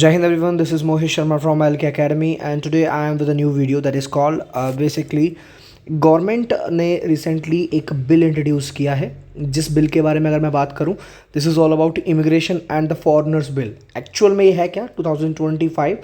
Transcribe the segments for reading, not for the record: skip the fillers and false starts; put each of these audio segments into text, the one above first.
Jai Hind everyone, this is Mohit Sharma from LK Academy and today I am with a new video that is called basically government ने recently एक bill introduce किया है जिस bill के बारे में अगर मैं बात करूं this is all about immigration and the foreigners bill. Actual में ये है क्या 2025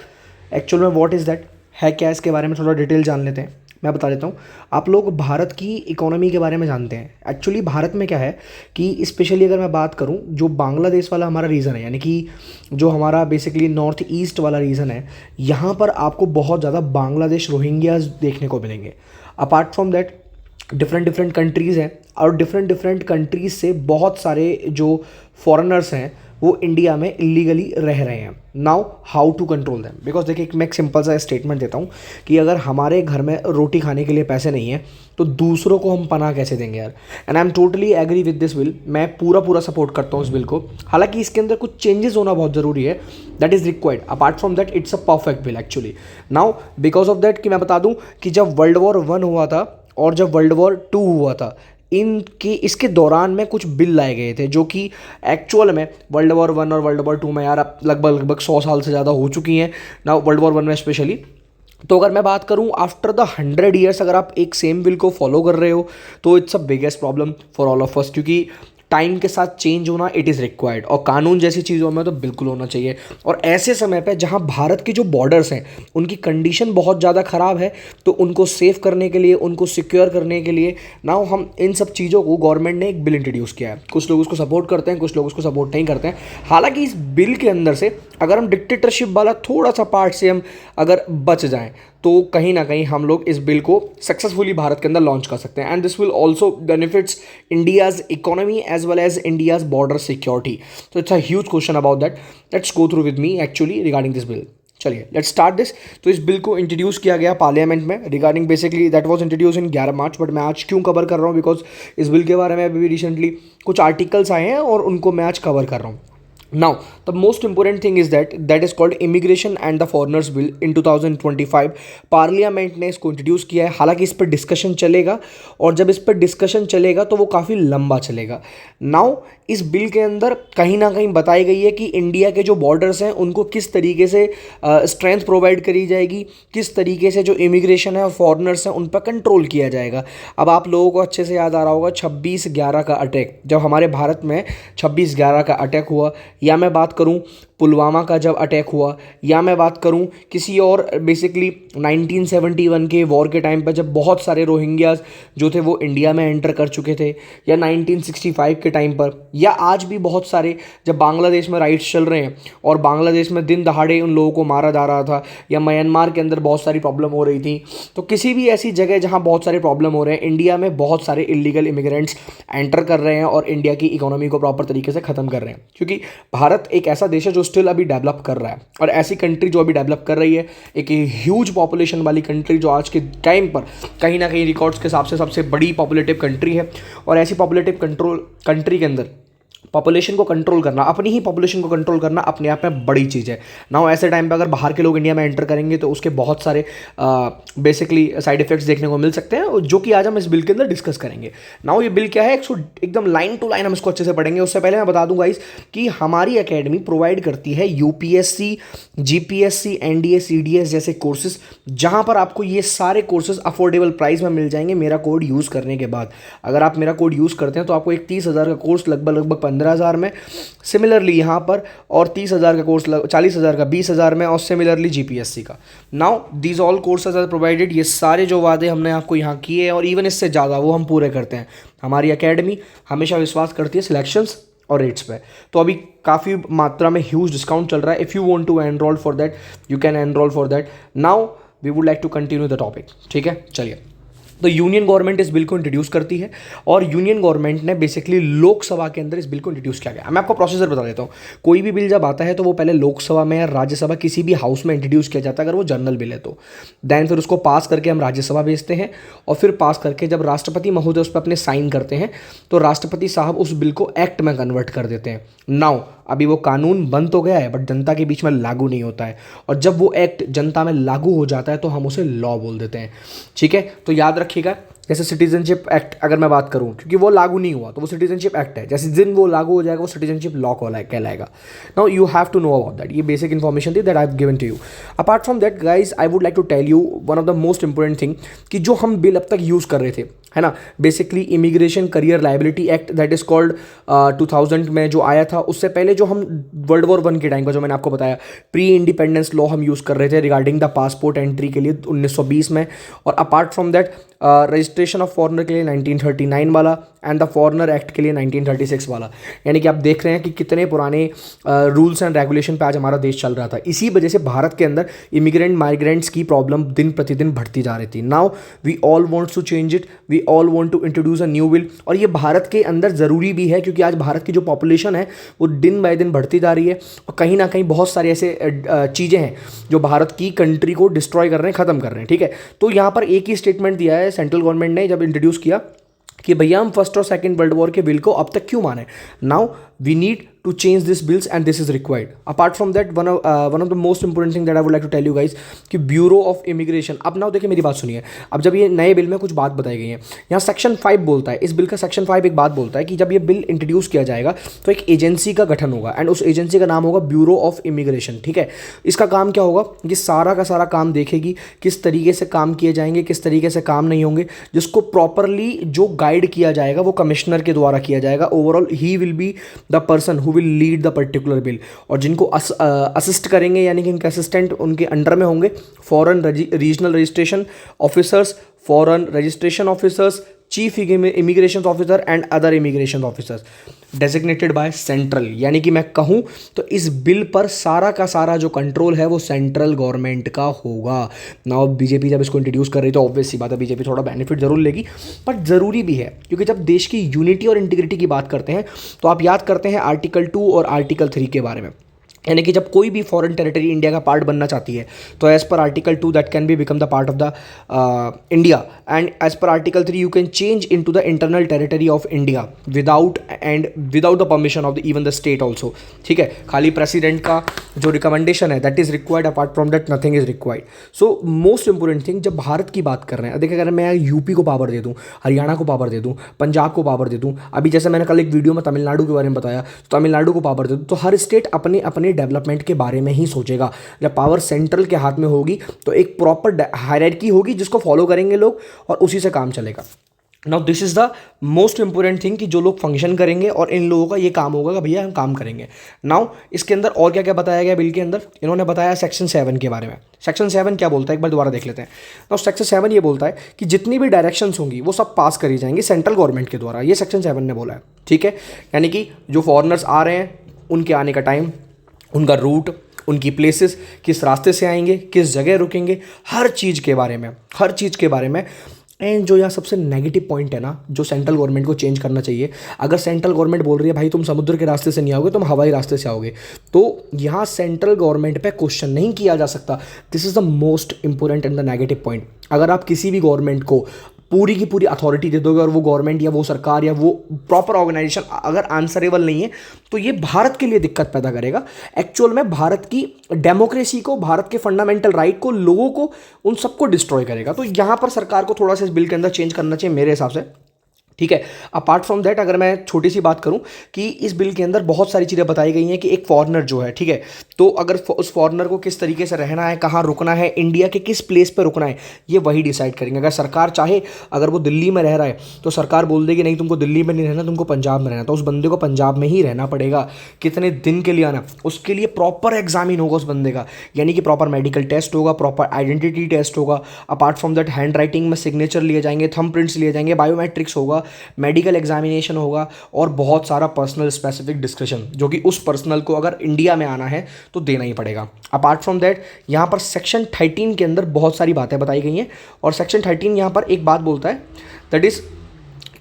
एक्चुअल में व्हाट इज़ दैट है क्या, इसके बारे में थोड़ा डिटेल जान लेते हैं। मैं बता देता हूँ, आप लोग भारत की इकोनॉमी के बारे में जानते हैं। एक्चुअली भारत में क्या है कि स्पेशली अगर मैं बात करूँ जो बांग्लादेश वाला हमारा रीजन है, यानी कि जो हमारा बेसिकली नॉर्थ ईस्ट वाला रीजन है, यहाँ पर आपको बहुत ज़्यादा बांग्लादेश रोहिंग्याज देखने को मिलेंगे। Apart from that different different countries हैं और डिफरेंट डिफरेंट कंट्रीज़ से बहुत सारे जो फॉरेनर्स हैं वो इंडिया में इलीगली रह रहे हैं। Now how to control them, because देखिए मैं एक सिंपल सा स्टेटमेंट देता हूँ कि अगर हमारे घर में रोटी खाने के लिए पैसे नहीं है तो दूसरों को हम पनाह कैसे देंगे यार। And I am totally agree with this bill, मैं पूरा सपोर्ट करता हूँ इस बिल को। हालांकि इसके अंदर कुछ चेंजेस होना बहुत ज़रूरी है, that is required. Apart from that it's a perfect bill actually. Now because of that कि मैं बता दूँ कि जब वर्ल्ड वॉर 1 हुआ था और जब वर्ल्ड वॉर 2 हुआ था, इनके इसके दौरान में कुछ बिल लाए गए थे जो कि एक्चुअल में वर्ल्ड वॉर 1 और वर्ल्ड वॉर 2 में यार अब लगभग 100 साल से ज़्यादा हो चुकी हैं ना, वर्ल्ड वॉर 1 में स्पेशली। तो अगर मैं बात करूं आफ्टर द 100 ईयर्स अगर आप एक सेम बिल को फॉलो कर रहे हो तो it's a biggest problem for all of अस, क्योंकि टाइम के साथ चेंज होना इट इज़ रिक्वायर्ड और कानून जैसी चीज़ों में तो बिल्कुल होना चाहिए। और ऐसे समय पे जहां भारत के जो बॉर्डर्स हैं उनकी कंडीशन बहुत ज़्यादा ख़राब है, तो उनको सेव करने के लिए, उनको सिक्योर करने के लिए नाउ हम इन सब चीज़ों को गवर्नमेंट ने एक बिल इंट्रोड्यूस किया है। कुछ लोग उसको सपोर्ट करते हैं, कुछ लोग उसको सपोर्ट नहीं करते हैं। हालांकि इस बिल के अंदर से अगर हम डिक्टेटरशिप वाला थोड़ा सा पार्ट से हम अगर बच जाएं तो कहीं ना कहीं हम लोग इस बिल को सक्सेसफुली भारत के अंदर लॉन्च कर सकते हैं। And this will also benefits India's economy as well as India's border security. तो it's a huge question about that. Let's go through with me actually regarding this bill. चलिए let's start this. तो इस bill को introduce किया गया parliament में regarding basically that was introduced in 11 March. But मैं आज क्यों कवर कर रहा हूँ, बिकॉज इस बिल के बारे में अभी रिसेंटली कुछ आर्टिकल्स आए हैं और उनको मैं आज कवर कर रहा हूँ। Now, the most important thing is that is called Immigration and the Foreigners Bill in 2025। Parliament ने इसको इंट्रोड्यूस किया है। हालांकि इस पर डिस्कशन चलेगा और जब इस पर डिस्कशन चलेगा तो वो काफ़ी लंबा चलेगा। नाउ इस बिल के अंदर कहीं ना कहीं बताई गई है कि इंडिया के जो बॉर्डर्स हैं उनको किस तरीके से स्ट्रेंथ प्रोवाइड करी जाएगी, किस तरीके से जो इमिग्रेशन है और फॉरेनर्स हैं उन पर कंट्रोल किया जाएगा। अब आप लोगों को अच्छे से याद आ रहा होगा 26/11 का अटैक, जब हमारे भारत में 26/11 का अटैक हुआ, या मैं बात करूं पुलवामा का जब अटैक हुआ, या मैं बात करूं किसी और बेसिकली 1971 के वॉर के टाइम पर जब बहुत सारे रोहिंग्याज जो थे वो इंडिया में एंटर कर चुके थे, या 1965 के टाइम पर, या आज भी बहुत सारे जब बांग्लादेश में राइट्स चल रहे हैं और बांग्लादेश में दिन दहाड़े उन लोगों को मारा जा रहा था, या म्यांमार के अंदर बहुत सारी प्रॉब्लम हो रही थी। तो किसी भी ऐसी जगह जहाँ बहुत सारे प्रॉब्लम हो रहे हैं, इंडिया में बहुत सारे इलीगल इमिग्रेंट्स एंटर कर रहे हैं और इंडिया की इकोनॉमी को प्रॉपर तरीके से ख़त्म कर रहे हैं। क्योंकि भारत एक ऐसा देश है जो स्टिल अभी डेवलप कर रहा है, और ऐसी कंट्री जो अभी डेवलप कर रही है, एक ह्यूज पॉपुलेशन वाली कंट्री जो आज के टाइम पर कहीं ना कहीं रिकॉर्ड्स के हिसाब से सबसे बड़ी पॉपुलेटिव कंट्री है, और ऐसी पॉपुलेटिव कंट्री के अंदर पॉपुलेशन को कंट्रोल करना, अपनी ही पॉपुलेशन को कंट्रोल करना अपने आप में बड़ी चीज़ है। नाउ ऐसे टाइम पे अगर बाहर के लोग इंडिया में एंटर करेंगे तो उसके बहुत सारे बेसिकली साइड इफेक्ट्स देखने को मिल सकते हैं, जो कि आज हम इस बिल के अंदर डिस्कस करेंगे। नाउ ये बिल क्या है, एकदम लाइन टू लाइन हम इसको अच्छे से पढ़ेंगे। उससे पहले मैं बता दूंगा कि हमारी अकेडमी प्रोवाइड करती है यूपीएससी, जीपीएससी, एनडीए, सीडीएस जैसे कोर्सेज, जहाँ पर आपको ये सारे कोर्सेज अफोर्डेबल प्राइस में मिल जाएंगे मेरा कोड यूज़ करने के बाद। अगर आप मेरा कोड यूज़ करते हैं तो आपको एक 30,000 का कोर्स लगभग 15,000 में, सिमिलरली यहाँ पर, और 30,000 का कोर्स 40,000 का 20,000 में, और सिमिलरली जीपीएससी का। Now these all courses are provided. ये सारे जो वादे हमने आपको यहाँ किए और इवन इससे ज़्यादा वो हम पूरे करते हैं। हमारी अकेडमी हमेशा विश्वास करती है सिलेक्शंस और रेट्स पे। तो अभी काफ़ी मात्रा में ह्यूज डिस्काउंट चल रहा है। If you want to enrol for that you can enrol for that. Now we would like to continue the topic. ठीक है, चलिए। तो यूनियन गवर्नमेंट इस बिल को इंट्रोड्यूस करती है और यूनियन गवर्नमेंट ने बेसिकली लोकसभा के अंदर इस बिल को इंट्रोड्यूस किया गया। मैं आपको प्रोसीजर बता देता हूँ। कोई भी बिल जब आता है तो वो पहले लोकसभा में या राज्यसभा किसी भी हाउस में इंट्रोड्यूस किया जाता है, अगर वो जनरल बिल है तो। देन फिर उसको पास करके हम राज्यसभा भेजते हैं, और फिर पास करके जब राष्ट्रपति महोदय उस पर अपने साइन करते हैं तो राष्ट्रपति साहब उस बिल को एक्ट में कन्वर्ट कर देते हैं। नाउ अभी वो कानून बन तो गया है बट जनता के बीच में लागू नहीं होता है, और जब वो एक्ट जनता में लागू हो जाता है तो हम उसे लॉ बोल देते हैं। ठीक है, तो याद रखिएगा जैसे सिटीजनशिप एक्ट अगर मैं बात करूँ, क्योंकि वो लागू नहीं हुआ तो वो सिटीजनशिप एक्ट है, जैसे दिन वो लागू हो जाएगा वो सिटीजनशिप लॉ कहलाएगा। Now you have to know about that, ये बेसिक इन्फॉर्मेशन थी that I have given to you. Apart from that guys I would like to tell you one of the most important thing कि जो हम bill अब तक use कर रहे थे, है ना, basically immigration career liability act that is called 2000 में जो आया था, उससे पहले जो हम वर्ल्ड वॉर 1 के टाइम का जो मैंने आपको बताया प्री इंडिपेंडेंस लॉ हम यूज़ कर रहे थे रिगार्डिंग द पासपोर्ट एंट्री के लिए 1920 में। और apart from that registration of foreigner के लिए 1939 वाला एंड द फॉरनर एक्ट के लिए 1936 वाला। यानी कि आप देख रहे हैं कि कितने पुराने रूल्स एंड रेगुलेशन पे आज हमारा देश चल रहा था। इसी वजह से भारत के अंदर इमिग्रेंट माइग्रेंट्स की प्रॉब्लम दिन प्रतिदिन बढ़ती जा रही थी। Now we all wants to change it, we all want to introduce a new bill. और ये भारत के अंदर ज़रूरी भी है क्योंकि आज भारत की जो पॉपुलेशन है वो दिन बाय दिन बढ़ती जा रही है और कहीं ना कहीं बहुत सारे ऐसे चीज़ें हैं जो भारत की कंट्री को डिस्ट्रॉय कर रहे हैं, ख़त्म कर रहे हैं, ठीक है। तो यहाँ पर एक ही स्टेटमेंट दिया है सेंट्रल गवर्नमेंट ने जब इंट्रोड्यूस किया कि भैया हम फर्स्ट और सेकंड वर्ल्ड वॉर के बिल को अब तक क्यों माने। Now we need to change this bills and this is required. Apart from that one of the most important thing that I would like to tell you guys कि bureau of immigration, अब ना देखिए मेरी बात सुनिए, अब जब ये नए बिल में कुछ बात बताई गई है, यहाँ सेक्शन 5 बोलता है, इस बिल का सेक्शन 5 एक बात बोलता है कि जब ये बिल इंट्रोड्यूस किया जाएगा तो एक एजेंसी का गठन होगा एंड उस एजेंसी का नाम होगा ब्यूरो ऑफ इमिग्रेशन, ठीक है। इसका काम क्या होगा, ये सारा का सारा काम देखेगी किस तरीके से काम किए जाएंगे, किस तरीके से काम नहीं होंगे, जिसको प्रॉपरली जो गाइड किया जाएगा वो कमिश्नर के द्वारा किया जाएगा। Overall he will be the person who will lead the particular bill. और जिनको असिस्ट करेंगे यानी कि इनके असिस्टेंट उनके अंडर में होंगे foreign regional registration officers, foreign registration officers, chief immigration officer and other immigration officers designated by central. यानी कि मैं कहूँ तो इस बिल पर सारा का सारा जो कंट्रोल है वो सेंट्रल गवर्नमेंट का होगा। नाउ बीजेपी जब इसको इंट्रोड्यूस कर रही तो ऑब्वियस सी बात है बीजेपी थोड़ा बेनिफिट जरूर लेगी, बट ज़रूरी भी है क्योंकि जब देश की यूनिटी और इंटीग्रिटी की बात करते हैं तो आप याद करते हैं आर्टिकल 2 और आर्टिकल 3 के बारे में। यानी कि जब कोई भी फॉरेन टेरिटरी इंडिया का पार्ट बनना चाहती है तो as per article 2 that can be become the part of the India and as per article 3 you can change into the internal territory of India without the permission of the even the state also, ठीक है। खाली president का जो recommendation है that is required, apart from that nothing is required. So most important thing जब भारत की बात कर रहे हैं, देखिए अगर मैं यूपी को पावर दे दूँ, हरियाणा को पावर दे दूँ, पंजाब को पावर दे दूँ, अभी जैसे मैंने कल एक वीडियो में तमिलनाडु के बारे में बताया तो तमिलनाडु को पावर दे दूँ, तो हर स्टेट अपने अपने डेवलपमेंट के बारे में ही सोचेगा। जब पावर सेंट्रल के हाथ में होगी तो एक प्रॉपर हायरार्की होगी जिसको फॉलो करेंगे लोग और उसी से काम चलेगा। Now this is the most important thing कि जो लोग फंक्शन करेंगे और इन लोगों का ये काम होगा कि भैया हम काम करेंगे। नाउ इसके अंदर और क्या क्या बताया गया बिल के अंदर, इन्होंने बताया सेक्शन 7 के बारे में। सेक्शन 7 क्या बोलता है एक बार दोबारा देख लेते हैं। नाउ सेक्शन 7 ये बोलता है कि जितनी भी डायरेक्शंस होंगी वो सब पास करी जाएंगी सेंट्रल गवर्नमेंट के द्वारा, ये सेक्शन 7 ने बोला है, ठीक है। यानी कि जो फॉरनर्स आ रहे हैं उनके आने का टाइम, उनका रूट, उनकी प्लेसेस, किस रास्ते से आएंगे, किस जगह रुकेंगे, हर चीज़ के बारे में। एंड जो यहाँ सबसे नेगेटिव पॉइंट है ना जो सेंट्रल गवर्नमेंट को चेंज करना चाहिए, अगर सेंट्रल गवर्नमेंट बोल रही है भाई तुम समुद्र के रास्ते से नहीं आओगे, तुम हवाई रास्ते से आओगे, तो यहाँ सेंट्रल गवर्नमेंट पे क्वेश्चन नहीं किया जा सकता। This is the most important and the negative point. अगर आप किसी भी गवर्नमेंट को पूरी की पूरी अथॉरिटी दे दोगे और वो गवर्नमेंट या वो सरकार या वो प्रॉपर ऑर्गेनाइजेशन अगर आंसरेबल नहीं है तो ये भारत के लिए दिक्कत पैदा करेगा। एक्चुअल में भारत की डेमोक्रेसी को, भारत के फंडामेंटल राइट को, लोगों को, उन सबको डिस्ट्रॉय करेगा। तो यहाँ पर सरकार को थोड़ा सा इस बिल के अंदर चेंज करना चाहिए मेरे हिसाब से, ठीक है। अपार्ट फ्रॉम दैट अगर मैं छोटी सी बात करूं कि इस बिल के अंदर बहुत सारी चीज़ें बताई गई हैं कि एक फॉरेनर जो है, ठीक है, तो अगर उस फॉरेनर को किस तरीके से रहना है, कहाँ रुकना है, इंडिया के किस प्लेस पर रुकना है, ये वही डिसाइड करेंगे। अगर सरकार चाहे, अगर वो दिल्ली में रह रहा है तो सरकार बोल देगी नहीं तुमको दिल्ली में नहीं रहना, तुमको पंजाब में रहना, तो उस बंदे को पंजाब में ही रहना पड़ेगा। कितने दिन के लिए आना, उसके लिए प्रॉपर एग्जामिन होगा उस बंदे का, यानी कि प्रॉपर मेडिकल टेस्ट होगा, प्रॉपर आइडेंटिटी टेस्ट होगा। Apart from that hand writing में सिग्नेचर लिए जाएंगे, थंब प्रिंट्स लिए जाएंगे, बायोमेट्रिक्स होगा, मेडिकल एग्जामिनेशन होगा और बहुत सारा पर्सनल स्पेसिफिक डिस्क्रिप्शन जो कि उस पर्सनल को अगर इंडिया में आना है तो देना ही पड़ेगा। अपार्ट फ्रॉम दैट यहाँ पर सेक्शन 13 के अंदर बहुत सारी बातें बताई गई हैं और सेक्शन 13 यहाँ पर एक बात बोलता है दैट इज़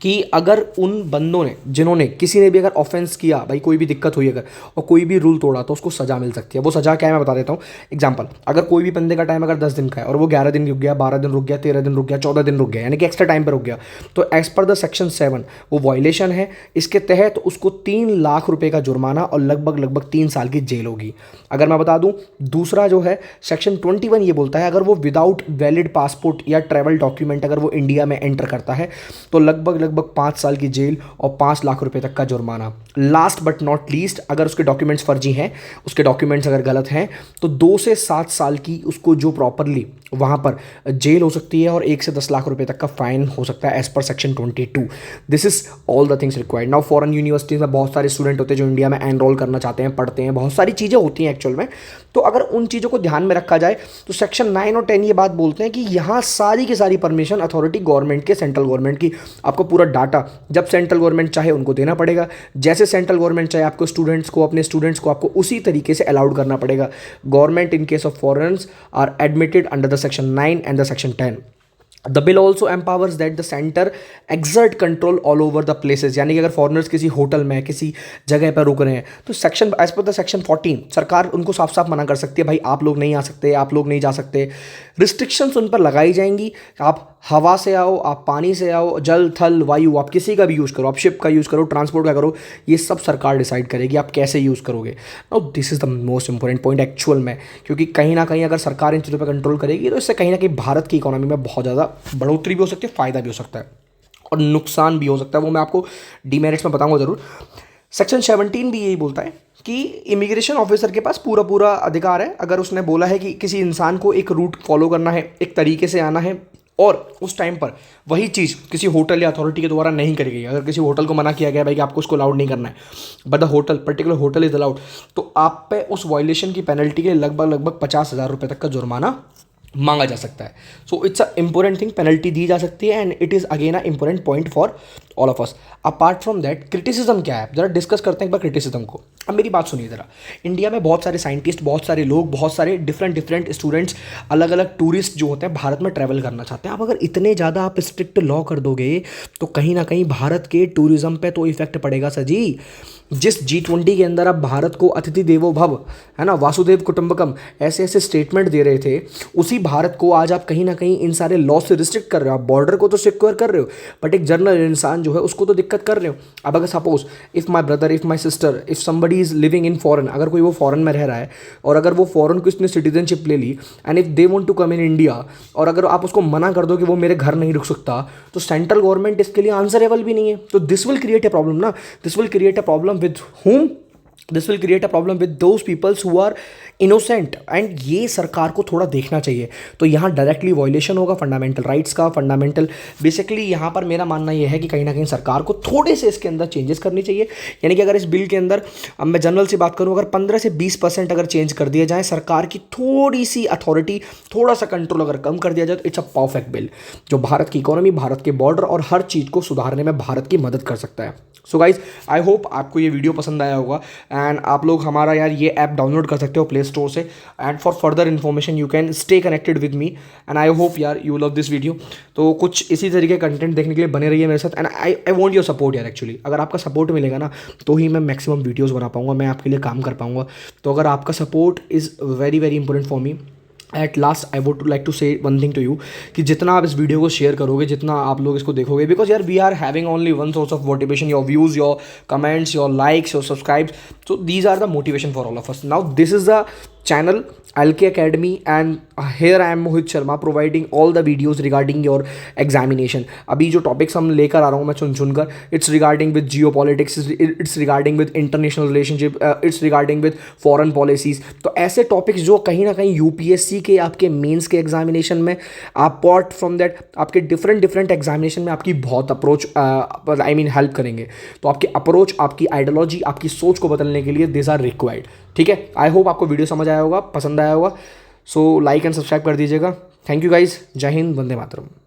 कि अगर उन बंदों ने जिन्होंने किसी ने भी अगर ऑफेंस किया, भाई कोई भी दिक्कत हुई अगर और कोई भी रूल तोड़ा, तो उसको सज़ा मिल सकती है। वो सज़ा क्या है मैं बता देता हूँ। एग्जांपल, अगर कोई भी बंदे का टाइम अगर 10 दिन का है और वो 11 दिन रुक गया, 12 दिन रुक गया, 13 दिन रुक गया, 14 दिन रुक गया, यानी कि एक्स्ट्रा टाइम पर रुक गया, तो एज पर द सेक्शन 7 वो वायलेशन है। इसके तहत उसको 3 लाख रुपये का जुर्माना और लगभग 3 साल की जेल होगी। अगर मैं बता दूं, दूसरा जो है सेक्शन 21 ये बोलता है, अगर वो विदाउट वैलिड पासपोर्ट या ट्रैवल डॉक्यूमेंट अगर वो इंडिया में एंटर करता है तो लगभग 5 साल की जेल और 5 लाख रुपए तक का जुर्माना। लास्ट बट नॉट लीस्ट, अगर उसके डॉक्यूमेंट्स फर्जी हैं, उसके डॉक्यूमेंट्स अगर गलत हैं, तो 2 से 7 साल की उसको जो प्रॉपरली वहाँ पर जेल हो सकती है और 1 से 10 लाख रुपए तक का फाइन हो सकता है as per section 22। This is all the things required. Now foreign universities में बहुत सारे स्टूडेंट होते हैं जो इंडिया में एनरोल करना चाहते हैं, पढ़ते हैं, बहुत सारी चीज़ें होती हैं एक्चुअल में। तो अगर उन चीज़ों को ध्यान में रखा जाए तो सेक्शन 9 और 10 ये बात बोलते हैं कि यहाँ सारी की सारी परमिशन अथॉरिटी गवर्नमेंट के, सेंट्रल गवर्नमेंट की, आपको पूरा डाटा जब सेंट्रल गवर्नमेंट चाहे उनको देना पड़ेगा, जैसे सेंट्रल गवर्नमेंट चाहे आपको स्टूडेंट्स को, अपने स्टूडेंट्स को आपको उसी तरीके से अलाउड करना पड़ेगा। Government in case of foreigners are admitted under the section 9 and the section 10. The bill also empowers that the center exert control all over the places, यानी कि अगर फॉरनर्स किसी होटल में, किसी जगह पर रुक रहे हैं, तो section as per the section 14 सरकार उनको साफ साफ मना कर सकती है, भाई आप लोग नहीं आ सकते, आप लोग नहीं जा सकते। रिस्ट्रिक्शंस उन पर लगाई जाएंगी। आप हवा से आओ, आप पानी से आओ, जल थल वायु, आप किसी का भी यूज़ करो, आप शिप का यूज़ करो, ट्रांसपोर्ट का करो, ये सब सरकार डिसाइड करेगी आप कैसे यूज़ करोगे। Now this is the most important point actual में, क्योंकि कहीं ना कहीं अगर सरकार इन चीज़ों पर कंट्रोल करेगी तो इससे कहीं ना कहीं भारत की इकोनॉमी में बहुत ज़्यादा बढ़ोतरी भी हो सकती है, फ़ायदा भी हो सकता है और नुकसान भी हो सकता है। वो मैं आपको डीमेरिट्स में बताऊंगा ज़रूर। सेक्शन 17 भी यही बोलता है कि इमिग्रेशन ऑफिसर के पास पूरा अधिकार है, अगर उसने बोला है कि किसी इंसान को एक रूट फॉलो करना है, एक तरीके से आना है, और उस टाइम पर वही चीज़ किसी होटल या अथॉरिटी के द्वारा नहीं करी गई, अगर किसी होटल को मना किया गया भाई कि आपको उसको अलाउड नहीं करना है, but the hotel particular hotel is allowed, तो आप पे उस वायलेशन की पेनल्टी के लगभग 50,000 रुपये तक का जुर्माना मांगा जा सकता है। So it's a important thing, penalty दी जा सकती है and it is again a important point for all of us. Apart from that, criticism क्या है, जरा डिस्कस करते हैं एक बार क्रिटिसिज्म को। अब मेरी बात सुनिए ज़रा, इंडिया में बहुत सारे साइंटिस्ट, बहुत सारे लोग, बहुत सारे डिफरेंट स्टूडेंट्स, अलग अलग टूरिस्ट जो होते हैं भारत में ट्रैवल करना चाहते हैं। अब अगर इतने ज़्यादा आप स्ट्रिक्ट लॉ कर दोगे तो कहीं ना कहीं भारत के टूरिज्म पे तो इफेक्ट पड़ेगा सर जी। जिस G20 के अंदर आप भारत को अतिथि देवो भव, है ना, वासुदेव कुटुंबकम, ऐसे ऐसे स्टेटमेंट दे रहे थे, उसी भारत को आज आप कहीं ना कहीं इन सारे लॉ से रिस्ट्रिक्ट कर रहे हो। आप बॉर्डर को तो सिक्योर कर रहे हो, बट एक जनरल इंसान जो है उसको तो दिक्कत कर रहे हो। अब अगर suppose if my brother, if my sister, if somebody is living in foreign, अगर कोई वो फॉरेन में रह रहा है और अगर वो फॉरेन की उसने सिटीजनशिप ले ली and if they want to come in India, और अगर आप उसको मना कर दो कि वो मेरे घर नहीं रुक सकता, तो सेंट्रल गवर्नमेंट इसके लिए आंसरेबल भी नहीं है। तो this will create a problem ना, this will create a problem with whom? This will create a problem with those peoples who are innocent, and ये सरकार को थोड़ा देखना चाहिए। तो यहाँ डायरेक्टली वॉयलेशन होगा फंडामेंटल राइट्स का, फंडामेंटल बेसिकली यहाँ पर मेरा मानना ये है कि कहीं ना कहीं सरकार को थोड़े से इसके अंदर चेंजेस करनी चाहिए। यानी कि अगर इस बिल के अंदर, अब मैं जनरल सी बात करूँ, अगर 15 से 20% अगर चेंज कर दिया जाए, सरकार की थोड़ी सी अथॉरिटी, थोड़ा सा कंट्रोल अगर कम कर दिया जाए, तो इट्स अ परफेक्ट बिल जो भारत की इकोनॉमी, भारत के बॉर्डर और हर चीज़ को सुधारने में भारत की मदद कर सकता है। सो गाइज, आई होप आपको ये वीडियो पसंद आया होगा एंड आप लोग हमारा यार ये ऐप डाउनलोड कर सकते हो प्ले स्टोर से, and for further information you can stay connected with me and I hope यार यू लव दिस वीडियो। तो कुछ इसी तरीके कंटेंट देखने के लिए बने रहिए मेरे साथ, and I want your support यार। एक्चुअली अगर आपका सपोर्ट मिलेगा ना तो ही मैं मैक्सिमम वीडियोज़ बना पाऊंगा, मैं आपके लिए काम कर पाऊंगा। तो अगर आपका support is very very important for me. At last I would like to say one thing to you, कि जितना आप इस वीडियो को शेयर करोगे, जितना आप लोग इसको देखोगे, बिकॉज यार we are having only one source of motivation, your views, your comments, your likes, your subscribes, so these are the motivation for all of us. Now this is the channel LK Academy and here I am Mohit Sharma providing all the videos regarding your examination. अभी जो topics हम लेकर आ रहा हूँ मैं चुन कर, it's regarding with geopolitics, it's regarding with international relationship, it's regarding with foreign policies. तो ऐसे topics जो कहीं ना कहीं UPSC के आपके मेंस के एग्जामिनेशन में, apart from that आपके डिफरेंट एग्जामिनेशन में आपकी बहुत अप्रोच आई मीन हेल्प करेंगे। तो आपकी अप्रोच, आपकी आइडियोलॉजी, आपकी सोच को बदलने के लिए दिस आर रिक्वायर्ड। ठीक है, आई होप आपको वीडियो समझ आया होगा, पसंद आया होगा। सो लाइक एंड सब्सक्राइब कर दीजिएगा। थैंक यू गाइज, जय हिंद, वंदे मातरम।